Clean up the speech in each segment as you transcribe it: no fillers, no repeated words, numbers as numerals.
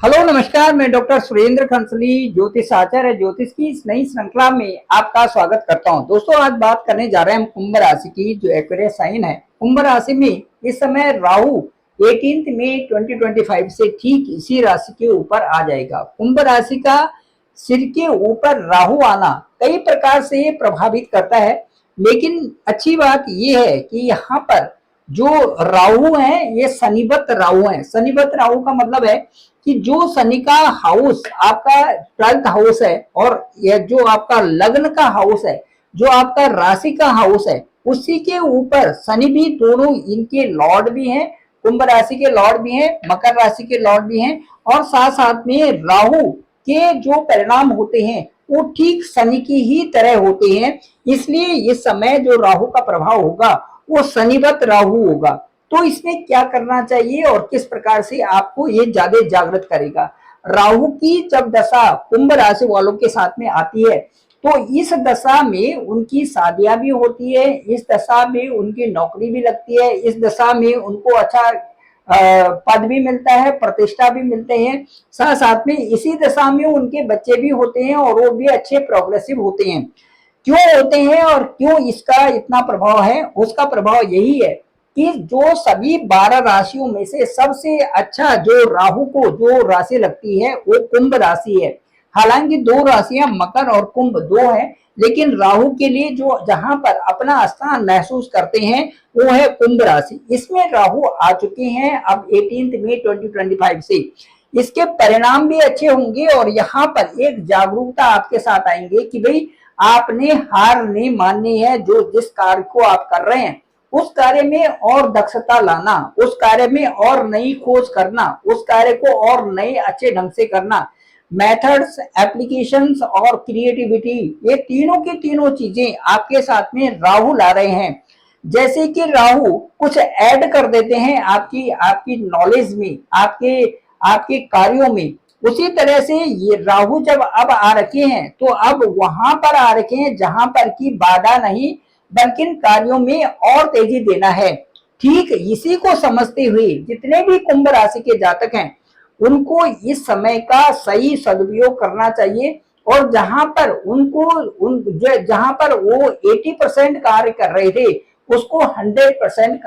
Hello नमस्कार, मैं doctor Surendra Khansali ज्योतिष आचार्य ज्योतिष की इस नई श्रृंखला में आपका स्वागत करता हूं। दोस्तों, आज बात करने जा रहे हैं हम कुंभ राशि की, जो एक्वेरियस साइन है। कुंभ राशि में इस समय राहु 18 मई 2025 से ठीक इसी राशि के ऊपर आ जाएगा। कुंभ राशि का सिर के ऊपर राहु आना कई प्रकार से प्रभावित करता है, लेकिन अच्छी बात यह है कि यहाँ पर जो राहु है ये शनिवत राहु है। शनिवत राहु का मतलब है कि जो शनि का हाउस आपका 12th हाउस है और यह जो आपका लग्न का हाउस है, जो आपका राशि का हाउस है, उसी के ऊपर शनि भी, दोनों इनके लॉर्ड भी हैं। कुंभ राशि के लॉर्ड भी हैं, मकर राशि के लॉर्ड भी हैं, और साथ साथ में राहु के जो परिणाम होते हैं वो ठीक शनि की ही तरह होते हैं। इसलिए इस समय जो राहु का प्रभाव होगा वो शनिवत राहु होगा। तो इसमें क्या करना चाहिए और किस प्रकार से आपको ये ज्यादा जागृत करेगा। राहु की जब दशा कुंभ राशि वालों के साथ में आती है तो इस दशा में उनकी शादियां भी होती है, इस दशा में उनकी नौकरी भी लगती है, इस दशा में उनको अच्छा पद भी मिलता है, प्रतिष्ठा भी मिलते हैं। साथ साथ में इसी दशा में उनके बच्चे भी होते हैं और वो भी अच्छे प्रोग्रेसिव होते हैं। क्यों होते हैं और क्यों इसका इतना प्रभाव है? उसका प्रभाव यही है कि जो सभी 12 राशियों में से सबसे अच्छा जो राहु को जो राशि लगती है वो कुंभ राशि है। हालांकि दो राशियां मकर और कुंभ दो है, लेकिन राहु के लिए जो जहां पर अपना स्थान महसूस करते हैं वो है कुंभ राशि। इसमें राहु आ चुके हैं अब 18 मई 2025 से। इसके परिणाम भी अच्छे होंगे और यहाँ पर एक जागरूकता आपके साथ आएंगे कि भाई आपने हार नहीं माननी है। जो जिस कार्य को आप कर रहे हैं उस कार्य में और दक्षता लाना, उस कार्य में और नई खोज करना, उस कार्य को और नए अच्छे ढंग से करना। मेथड्स, एप्लीकेशंस और क्रिएटिविटी, ये तीनों की तीनों चीजें आपके साथ में राहु ला रहे हैं। जैसे कि राहु कुछ ऐड कर देते हैं आपकी आपकी नॉलेज में, आपके आपके कार्यों में, उसी तरह से ये राहु जब अब आ रखे हैं तो अब वहां पर आ रखे हैं जहां पर की बाधा नहीं बल्कि कार्यों में और तेजी देना है। ठीक इसी को समझते हुए जितने भी कुंभ राशि के जातक हैं उनको इस समय का सही सदुपयोग करना चाहिए। और जहां पर जहां पर वो 80% कार्य कर रहे थे उसको 100%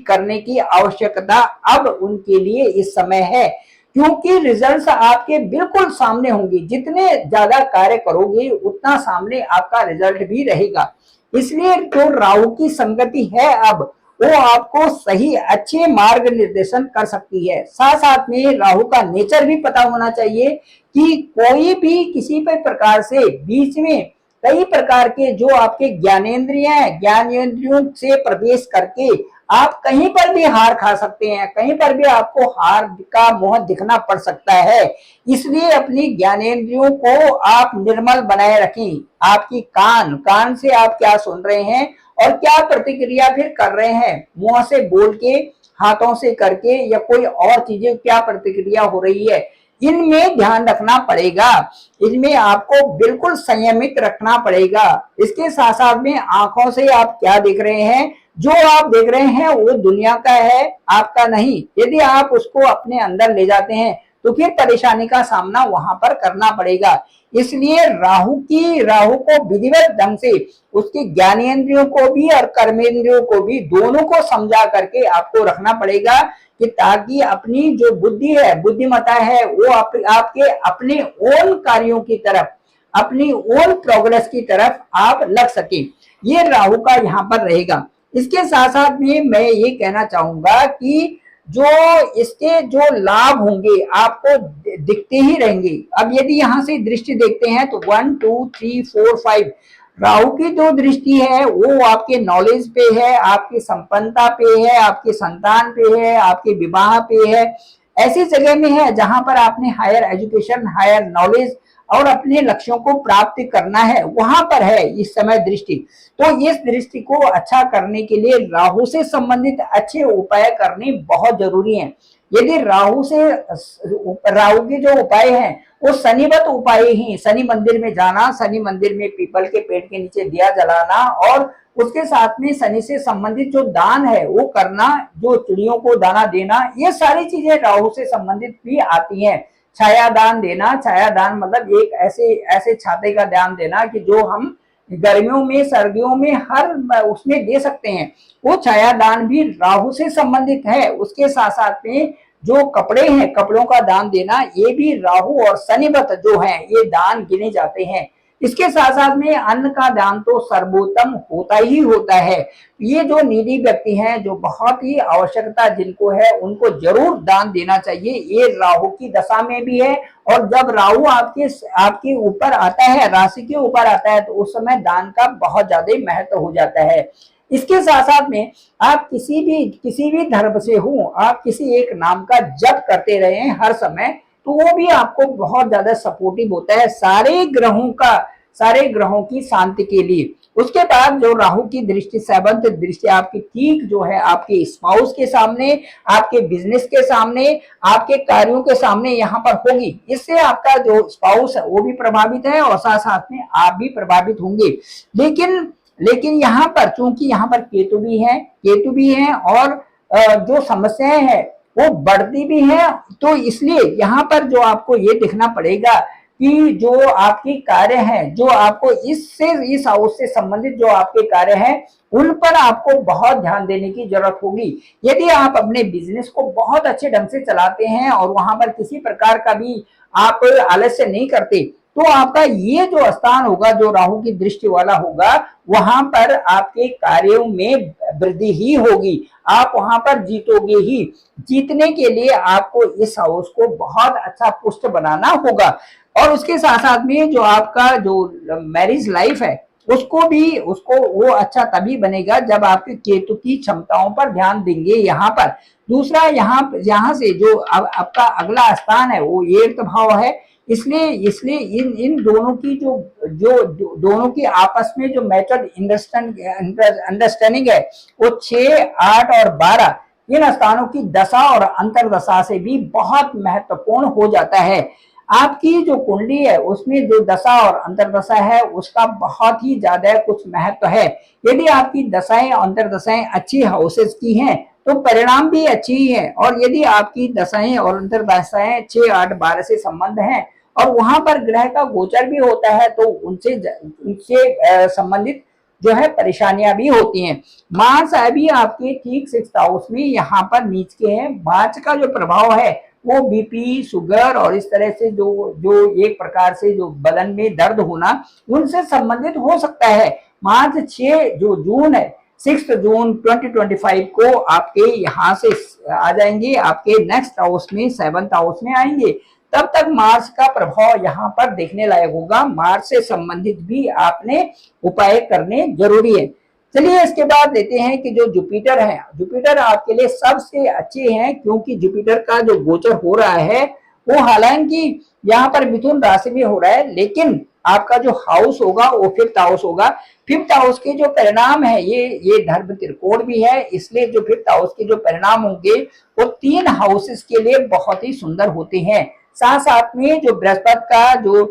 करने की आवश्यकता अब उनके लिए इस समय है, क्योंकि रिजल्ट्स आपके बिल्कुल सामने होंगे। जितने ज्यादा कार्य करोगे उतना सामने आपका रिजल्ट भी रहेगा। इसलिए जो राहु की संगति है अब वो आपको सही अच्छे मार्ग निर्देशन कर सकती है। साथ साथ में राहु का नेचर भी पता होना चाहिए कि कोई भी किसी भी प्रकार से बीच में कई प्रकार के जो आपके ज्ञानेंद्रिय हैं, ज्ञानेंद्रियों से प्रवेश करके आप कहीं पर भी हार खा सकते हैं, कहीं पर भी आपको हार का मुंह दिखना पड़ सकता है। इसलिए अपनी ज्ञानेंद्रियों को आप निर्मल बनाए रखें। आपकी कान से आप क्या सुन रहे हैं और क्या प्रतिक्रिया फिर कर रहे हैं, मुंह से बोल के, हाथों से करके, या कोई और चीजें क्या प्रतिक्रिया हो रही है, इनमें ध्यान रखना पड़ेगा। इनमें आपको बिल्कुल संयमित रखना पड़ेगा। इसके साथ साथ में आंखों से आप क्या देख रहे हैं, जो आप देख रहे हैं वो दुनिया का है, आपका नहीं। यदि आप उसको अपने अंदर ले जाते हैं तो फिर परेशानी का सामना वहां पर करना पड़ेगा। इसलिए राहु को विधिवत ढंग से उसके ज्ञानेंद्रियों को भी और कर्मेंद्रियों को भी दोनों को समझा करके आपको रखना पड़ेगा, कि ताकि अपनी जो बुद्धि है, बुद्धिमत्ता है, वो आपके अपने ओन कार्यों की तरफ, अपनी ओन प्रोग्रेस की तरफ आप लग सके। ये राहु का यहाँ पर रहेगा। इसके साथ साथ में मैं ये कहना चाहूंगा कि जो इसके जो लाभ होंगे आपको दिखते ही रहेंगे। अब यदि यहाँ से दृष्टि देखते हैं तो 1 2 3 4 5 राहु की जो दृष्टि है वो आपके नॉलेज पे है, आपकी संपन्नता पे है, आपके संतान पे है, आपके विवाह पे है। ऐसी जगह में है जहां पर आपने हायर एजुकेशन, हायर नॉलेज और अपने लक्ष्यों को प्राप्त करना है, वहां पर है इस समय दृष्टि। तो इस दृष्टि को अच्छा करने के लिए राहु से संबंधित अच्छे उपाय करने बहुत जरूरी हैं। यदि राहु के जो उपाय हैं वो शनिवत उपाय ही, शनि मंदिर में जाना, शनि मंदिर में पीपल के पेड़ के नीचे दिया जलाना और उसके साथ में शनि से संबंधित जो दान है वो करना, जो चिड़ियों को दाना देना, ये सारी चीजें राहु से संबंधित भी आती हैं। छाया दान देना, छाया दान मतलब एक ऐसे ऐसे छाते का दान देना कि जो हम गर्मियों में सर्दियों में हर उसमें दे सकते हैं, वो छाया दान भी राहु से संबंधित है। उसके साथ साथ में जो कपड़े हैं, कपड़ों का दान देना, ये भी राहु और शनिवत जो है ये दान गिने जाते हैं। इसके साथ साथ में अन्न का दान तो सर्वोत्तम होता ही होता है। ये जो नीडी व्यक्ति हैं, जो बहुत ही आवश्यकता जिनको है, उनको जरूर दान देना चाहिए। ये राहु की दशा में भी है, और जब राहु आपके ऊपर आता है, राशि के ऊपर आता है, तो उस समय दान का बहुत ज्यादा महत्व हो जाता है। इसके साथ साथ में आप किसी भी धर्म से हो, आप किसी एक नाम का जप करते रहे हर समय, तो वो भी आपको बहुत ज्यादा सपोर्टिव होता है सारे ग्रहों की शांति के लिए। उसके बाद जो राहु की दृष्टि, सेवंथ दृष्टि आपकी ठीक जो है आपके स्पाउस के सामने, आपके बिजनेस के सामने, आपके कार्यों के सामने यहाँ पर होगी। इससे आपका जो स्पाउस है वो भी प्रभावित है, और साथ साथ में आप भी प्रभावित होंगे। लेकिन यहाँ पर चूंकि यहाँ पर केतु भी है और जो समस्याएं हैं वो बढ़ती भी है, तो इसलिए यहाँ पर जो आपको ये देखना पड़ेगा कि जो आपकी कार्य हैं, जो आपको इस हाउस से संबंधित जो आपके कार्य हैं, उन पर आपको बहुत ध्यान देने की जरूरत होगी। यदि आप अपने बिजनेस को बहुत अच्छे ढंग से चलाते हैं और वहां पर किसी प्रकार का भी आप आलस्य नहीं करते, तो आपका ये जो स्थान होगा, जो राहु की दृष्टि वाला होगा, वहां पर आपके कार्यों में वृद्धि ही होगी। आप वहां पर जीतोगे ही। जीतने के लिए आपको इस हाउस को बहुत अच्छा पुष्ट बनाना होगा। और उसके साथ साथ में जो आपका जो मैरिज लाइफ है, उसको वो अच्छा तभी बनेगा जब आपके केतु की क्षमताओं पर ध्यान देंगे यहाँ पर। दूसरा, यहाँ से जो आपका अगला स्थान है वो 8वां भाव है। इसलिए इन दोनों की जो दोनों की आपस में जो मैच्योर अंडरस्टैंडिंग है, वो 6, 8 और 12 इन स्थानों की दशा और अंतरदशा से भी बहुत महत्वपूर्ण हो जाता है। आपकी जो कुंडली है उसमें जो दशा और अंतरदशा है उसका बहुत ही ज्यादा कुछ महत्व है। यदि आपकी दशाएं और अंतरदशाएं अच्छी हाउसेस की हैं तो परिणाम भी अच्छी ही है, और यदि आपकी दशाएं और अंतरदशाएं 6, 8, 12 से संबंध हैं और वहां पर ग्रह का गोचर भी होता है, तो उनसे संबंधित जो है परेशानियां भी होती हैं। मार्स अभी आपके ठीक 6th हाउस में यहाँ पर नीच के हैं। मार्च का जो प्रभाव है वो बीपी, शुगर और इस तरह से जो एक प्रकार से जो बदन में दर्द होना, उनसे संबंधित हो सकता है। मार्च 6 जो जून है, 6 जून 2025 को आपके यहाँ से आ जाएंगे, आपके नेक्स्ट हाउस में 7th हाउस में आएंगे। तब तक मार्स का प्रभाव यहाँ पर देखने लायक होगा। मार्स से संबंधित भी आपने उपाय करने जरूरी है। चलिए इसके बाद लेते हैं कि जो जुपिटर है, जुपिटर आपके लिए सबसे अच्छे हैं, क्योंकि जुपिटर का जो गोचर हो रहा है वो हालांकि यहाँ पर मिथुन राशि में हो रहा है, लेकिन आपका जो हाउस होगा वो 5th हाउस होगा। 5th हाउस के जो परिणाम है ये धर्म त्रिकोण भी है, इसलिए जो 5th हाउस के जो परिणाम होंगे वो 3 हाउसेस के लिए बहुत ही सुंदर होते हैं। साथ साथ में जो बृहस्पति का जो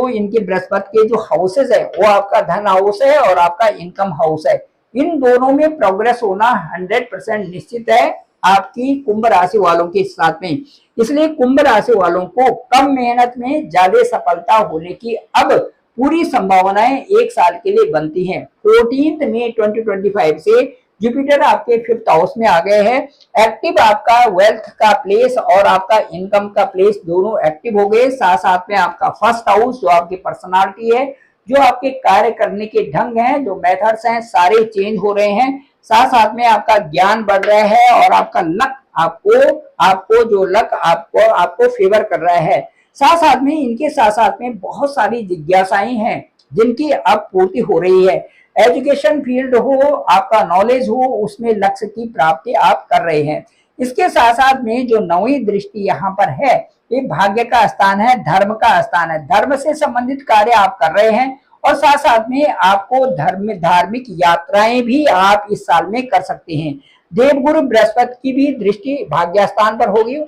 इनके बृहस्पति के जो हाउसेस है वो आपका धन हाउस है और आपका इनकम हाउस है। इन दोनों में प्रोग्रेस होना 100% निश्चित है आपकी कुंभ राशि वालों के साथ में। इसलिए कुंभ राशि वालों को कम मेहनत में ज्यादा सफलता होने की अब पूरी संभावनाएं एक साल के लिए बनती हैं। 14 मई 2025 से जुपिटर आपके 5th हाउस में आ गए हैं। एक्टिव आपका वेल्थ का प्लेस और आपका इनकम का प्लेस दोनों एक्टिव हो गए। साथ साथ में आपका 1st हाउस जो आपकी पर्सनालिटी है, जो आपके कार्य करने के ढंग हैं, जो मेथड्स हैं, सारे चेंज हो रहे हैं। साथ साथ में आपका ज्ञान बढ़ रहा है और आपका लक आपको फेवर कर रहा है। साथ साथ में इनके साथ साथ में बहुत सारी जिज्ञासाएं हैं जिनकी अब पूर्ति हो रही है। एजुकेशन फील्ड हो, आपका नॉलेज हो, उसमें लक्ष्य की प्राप्ति आप कर रहे हैं। इसके साथ साथ में जो 9वीं दृष्टि यहाँ पर है, ये भाग्य का स्थान है, धर्म का स्थान है। धर्म से संबंधित कार्य आप कर रहे हैं, और साथ साथ में आपको धार्मिक यात्राएं भी आप इस साल में कर सकते हैं। देवगुरु बृहस्पति की भी दृष्टि भाग्य स्थान पर होगी।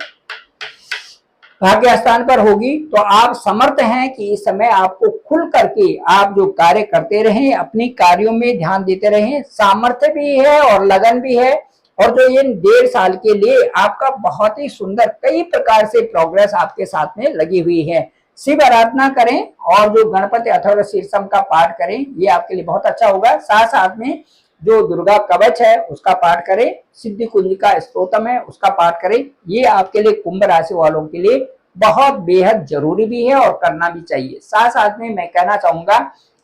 भाग्य स्थान पर होगी तो आप समर्थ हैं कि इस समय आपको खुल करके आप जो कार्य करते रहें, अपनी कार्यों में ध्यान देते रहें। सामर्थ्य भी है और लगन भी है, और जो ये 1.5 साल के लिए आपका बहुत ही सुंदर कई प्रकार से प्रोग्रेस आपके साथ में लगी हुई है। शिव आराधना करें और जो गणपति अथर्व शीर्षम का पाठ करें, ये आपके लिए बहुत अच्छा होगा। साथ साथ में जो दुर्गा कवच है उसका पाठ करें, सिद्धि कुंज का स्तोत्रम है उसका पाठ करें। ये आपके लिए कुंभ राशि वालों के लिए बहुत बेहद जरूरी भी है और करना भी चाहिए। साथ साथ में मैं कहना चाहूंगा,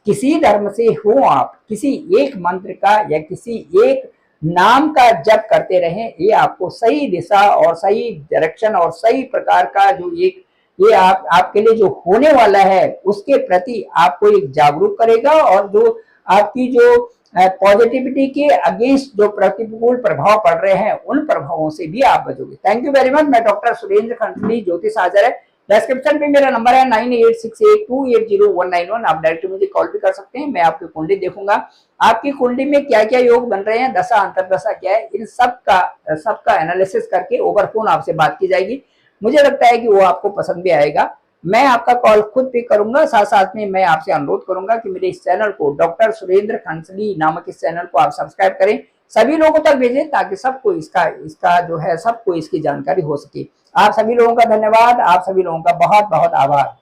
किसी धर्म से हो आप, किसी एक मंत्र का या किसी एक नाम का जप करते रहें, ये आपको सही दिशा और सही डायरेक्शन और सही प्रकार का जो एक ये आपके लिए जो होने वाला है उसके प्रति आपको एक जागरूक करेगा, और जो आपकी जो पॉजिटिविटी के अगेंस्ट जो प्रतिकूल प्रभाव पड़ रहे हैं उन प्रभावों से भी आप बचोगे। Thank you very much. मैं डॉक्टर सुरेंद्र खंसली, ज्योतिष आचार्य। डिस्क्रिप्शन में मेरा नंबर है 9868280191। आप डायरेक्ट मुझे कॉल भी कर सकते हैं, मैं आपकी कुंडली देखूंगा। आपकी कुंडली में क्या क्या योग बन रहे हैं, दशा अंतरदशा क्या है, इन सबका एनालिसिस करके ओवर फोन आपसे बात की जाएगी। मुझे लगता है कि वो आपको पसंद भी आएगा। मैं आपका कॉल खुद पिक करूंगा। साथ साथ में मैं आपसे अनुरोध करूंगा कि मेरे इस चैनल को, डॉक्टर सुरेंद्र खंसली नामक इस चैनल को आप सब्सक्राइब करें, सभी लोगों तक भेजें ताकि सबको इसका जो है सबको इसकी जानकारी हो सके। आप सभी लोगों का धन्यवाद, आप सभी लोगों का बहुत बहुत आभार।